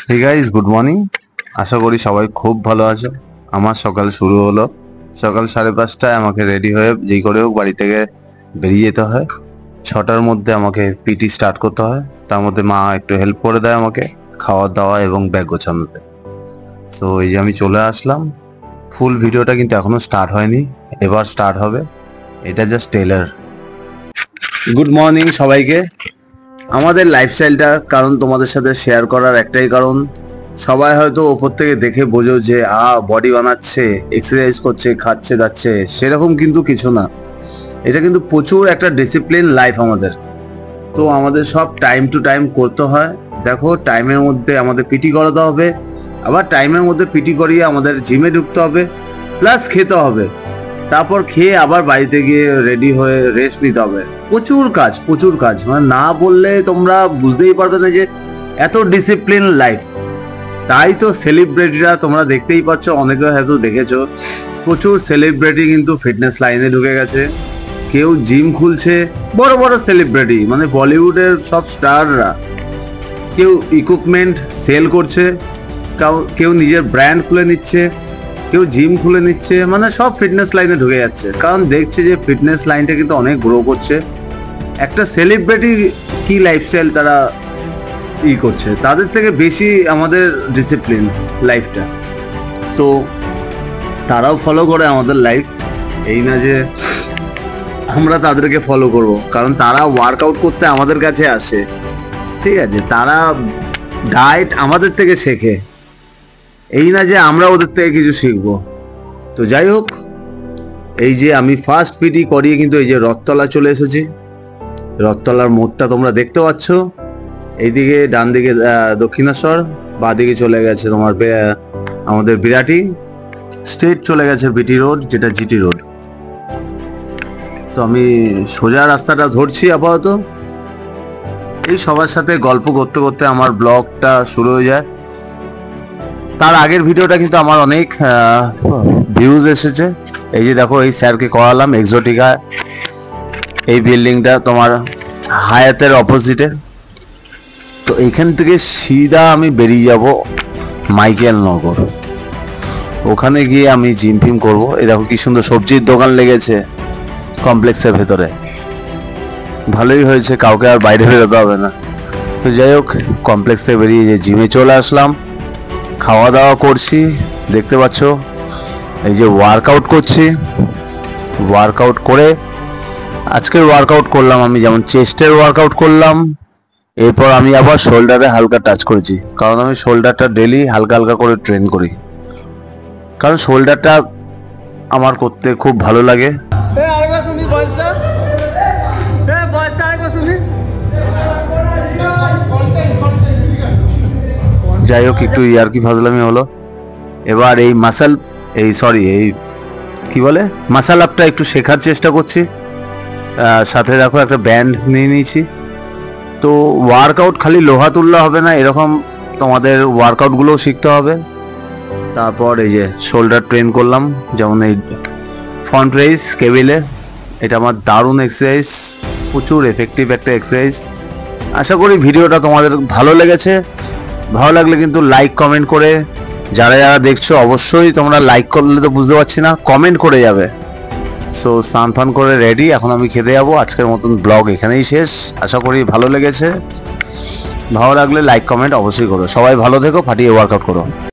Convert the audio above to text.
हे guys good morning. आशा करी सबाई खूब भालो आछो। आमार सकाल शुरू हलो सकाल 5:30टाय आमाके रेडी हये जेई करे होक बाड़ी थेके बेरिये जेते हय। 6टार मध्य आमाके पीटी स्टार्ट करते हय। तार मध्य मा एकटु हेल्प करे देय आमाके खाওয়া दाওয়া एबं बैग गोछानोते। सो এই যে আমি চলে আসলাম। ফুল ভিডিওটা কিন্তু এখনো স্টার্ট হয়নি, এবার স্টার্ট হবে। এটা জাস্ট ট্রেলার। গুড মর্নিং সবাইকে। আমাদের লাইফস্টাইলটা কারণ তোমাদের সাথে শেয়ার করার একটাই কারণ, সবাই হয়তো ওপর থেকে দেখে বোঝো যে বডি বানাচ্ছে, এক্সারসাইজ করছে, খাচ্ছে দাচ্ছে, সেরকম কিন্তু কিছু না। এটা কিন্তু প্রচুর একটা ডিসিপ্লিন লাইফ আমাদের। তো আমাদের সব টাইম টু টাইম করতে হয়। দেখো টাইমের মধ্যে আমাদের পিটি করাতে হবে, আবার টাইমের মধ্যে পিটি করিয়ে আমাদের জিমে ঢুকতে হবে, প্লাস খেতে হবে, তারপর খেয়ে আবার বাড়িতে গিয়ে রেডি হয়ে রেস্ট নিতে হবে। প্রচুর কাজ মানে না বললে তোমরা বুঝতেই পারবে না যে এত ডিসিপ্লিন লাইফ। তাই তো সেলিব্রিটিরা তোমরা দেখতেই পাচ্ছ, অনেকে হয়তো দেখেছো, প্রচুর সেলিব্রিটি কিন্তু ফিটনেস লাইনে ঢুকে গেছে। কেউ জিম খুলছে, বড় বড় সেলিব্রিটি মানে বলিউডের সব স্টাররা। কেউ ইকুইপমেন্ট সেল করছে, কেউ নিজের ব্র্যান্ড খুলে নিচ্ছে, কেউ জিম খুলে নিচ্ছে, মানে সব ফিটনেস লাইনে ঢুকে যাচ্ছে। কারণ দেখছে যে ফিটনেস লাইনটা কিন্তু অনেক গ্রো করছে। একটা সেলিব্রিটি কি লাইফস্টাইল তারা করছে, তাদের থেকে বেশি আমাদের ডিসিপ্লিন লাইফটা। সো তারাও ফলো করে আমাদের লাইফ, এই না যে আমরা তাদেরকে ফলো করব, কারণ তারা ওয়ার্কআউট করতে আমাদের কাছে আসে, ঠিক আছে? তারা ডায়েট আমাদের থেকে শেখে, এই না যে আমরা ওদের থেকে কিছু শিখবো। তো যাই হোক, এই যে আমি ফার্স্ট পিটি করিয়ে কিন্তু এই যে রথতলা চলে এসেছি। রথতলার মোড়টা তোমরা দেখতে পাচ্ছ। এইদিকে ডান দিকে দক্ষিণেশ্বর, বাঁ দিকে চলে গেছে তোমার আমাদের বিরাটি, স্ট্রেট চলে গেছে বিটি রোড, যেটা জিটি রোড। তো আমি সোজা রাস্তাটা ধরছি আপাতত। এই সবার সাথে গল্প করতে করতে আমার ব্লগটা শুরু হয়ে যায়। তার আগের ভিডিওটা কিন্তু আমার অনেক ভিউজ এসেছে। এই যে দেখো, এই স্যারকে করালাম এক্সোটিকা, এই বিল্ডিংটা তোমার হায়াতের অপোজিটে। তো এইখান থেকে সিধা আমি বেরিয়ে যাব মাইকেল নগর, ওখানে গিয়ে আমি জিম ফিম করবো। এই দেখো কি সুন্দর সবজির দোকান লেগেছে কমপ্লেক্সের ভেতরে, ভালোই হয়েছে, কাউকে আর বাইরে বেরোতে হবে না। তো যাই হোক, কমপ্লেক্স থেকে বেরিয়ে যে জিমে চলে আসলাম, খাওয়া দাওয়া করছি, দেখতে পাচ্ছ। এই যে ওয়ার্কআউট করছি, ওয়ার্কআউট করে আজকের ওয়ার্কআউট করলাম আমি, যেমন চেস্টের ওয়ার্কআউট করলাম, এরপর আমি আবার শোল্ডারে হালকা টাচ করেছি, কারণ আমি শোল্ডারটা ডেলি হালকা হালকা করে ট্রেন করি, কারণ শোল্ডারটা আমার করতে খুব ভালো লাগে। যাই হোক, একটু ইয়ার্কি ফাজলামি হলো। এবার এই কি বলে মাসাল আপটা একটু শেখার চেষ্টা করছি। সাথে দেখো একটা ব্যান্ড নিয়ে নিয়েছি। তো ওয়ার্কআউট খালি লোহা তুললে হবে না, এরকম তোমাদের ওয়ার্কআউটগুলোও শিখতে হবে। তারপর এই যে শোল্ডার ট্রেন করলাম, যেমন এই ফ্রন্ট রেইজ কেবিলে, এটা আমার দারুণ এক্সারসাইজ, প্রচুর এফেক্টিভ একটা এক্সারসাইজ। আশা করি ভিডিওটা তোমাদের ভালো লেগেছে। ভালো লাগলে কিন্তু লাইক কমেন্ট করে, যারা যারা দেখছো অবশ্যই তোমরা লাইক করলে তো বুঝতে পারছি না, কমেন্ট করে যাবে। সো স্নান ফান করে রেডি, এখন আমি খেতে যাবো। আজকের মতন ব্লগ এখানেই শেষ। আশা করি ভালো লেগেছে। ভালো লাগলে লাইক কমেন্ট অবশ্যই করো। সবাই ভালো থেকো, ফাটিয়ে ওয়ার্কআউট করো।